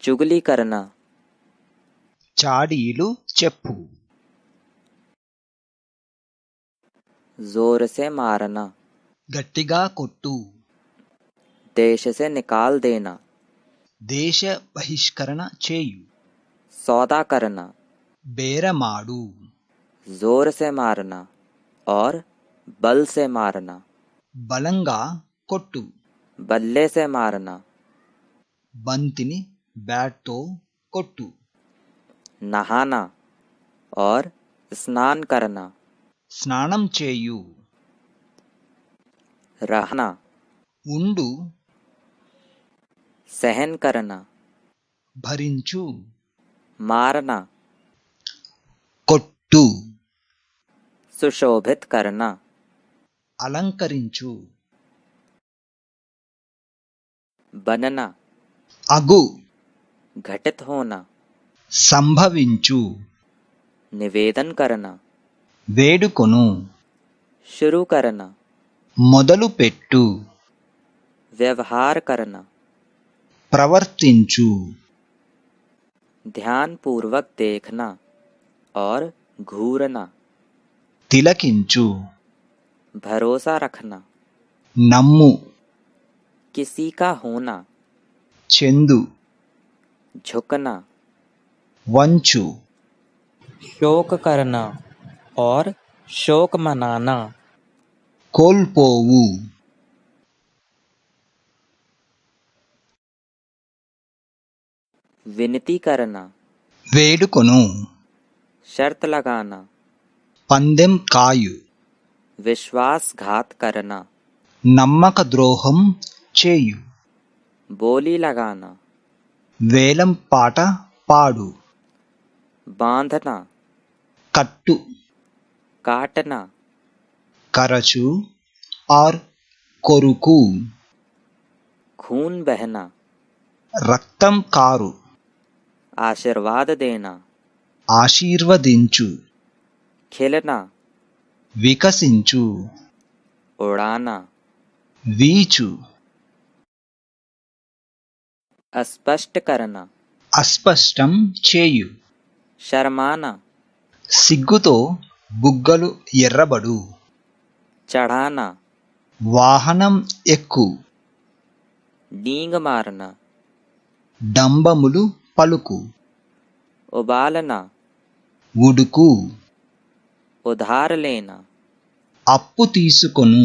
चुगली करना, చాడీలు చెప్పు, जोर से मारना, గట్టిగా కొట్టు, देश से निकाल देना, దేశ బహిష్కరణ చేయు, सौदा करना, బేరమాడు, जोर से मारना और बल से मारना, బలంగా కొట్టు, बल्ले से मारना, బంతిని బ్యాట్తో కొట్టు, नहाना और स्नान करना, స్నానం చేయు, रहना, ఉండు, सहन करना, భరించు, मारना, కొట్టు, सुशोभित करना, అలంకరించు, बनना, అగు, घटित होना, సంభవించు, निवेदन करना, వేడుకొను, शुरू करना, మొదలుపెట్టు, व्यवहार करना, ప్రవర్తించు, ध्यान पूर्वक देखना और घूरना, తిలకించు, भरोसा रखना, నమ్ము, किसी का होना, చెందు, झुकना, వంచు, शोक करना और शोक मनाना, కోల్పోవు, विनती करना, వేడుకొను, शर्त लगाना, పందెం కాయు, विश्वासघात करना, నమ్మక ద్రోహం చేయు, बोली लगाना, వేలం పాట పాడు, बांधना, కట్టు, काटना, కరచు ఆర్ కొరుకు, खून बहना, రక్తం కారు, आशीर्वाद देना, ఆశీర్వదించు, खिलना, వికసించు, उड़ाना, వీచు, अस्पष्ट करना, అస్పష్టం చేయు, शर्माना, సిగ్గుతో బుగ్గలు ఎర్రబడు, चढ़ाना, వాహనం ఎక్కు, डींग मारना, డంబములు పలుకు, उबालना, ఉడుకు, उधार लेना, అప్పు తీసుకొను,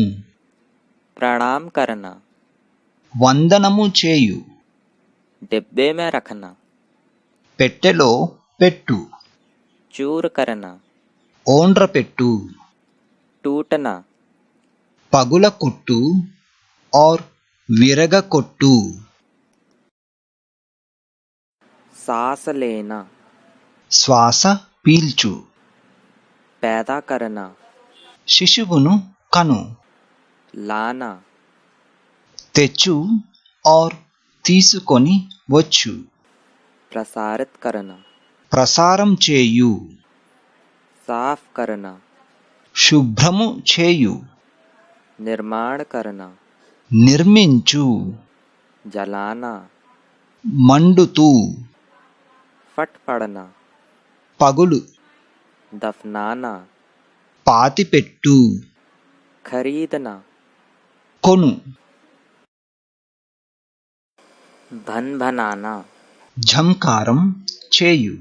प्रणाम करना, వందనము చేయు, डिब्बे में रखना, పెట్టెలో పెట్టు, चूर करना, ఓండ్ర పెట్టు, टूटना, పగుల కొట్టు ఆర్ విరగ కొట్టు, सांस लेना, శ్వాస పీల్చు, पैदा करना, శిశువును కను, लाना, తెచ్చు ఆర్ తీసుకొని వచ్చు, प्रसारित करना, ప్రసారం చేయు, साफ करना, శుభ్రము చేయు, निर्माण करना, నిర్మించు, जलाना, మండుతూ, फट पड़ना, పగులు, दफनाना, పాతిపెట్టు, खरीदना, కొను, भन भनाना, ఝంకారం చేయు,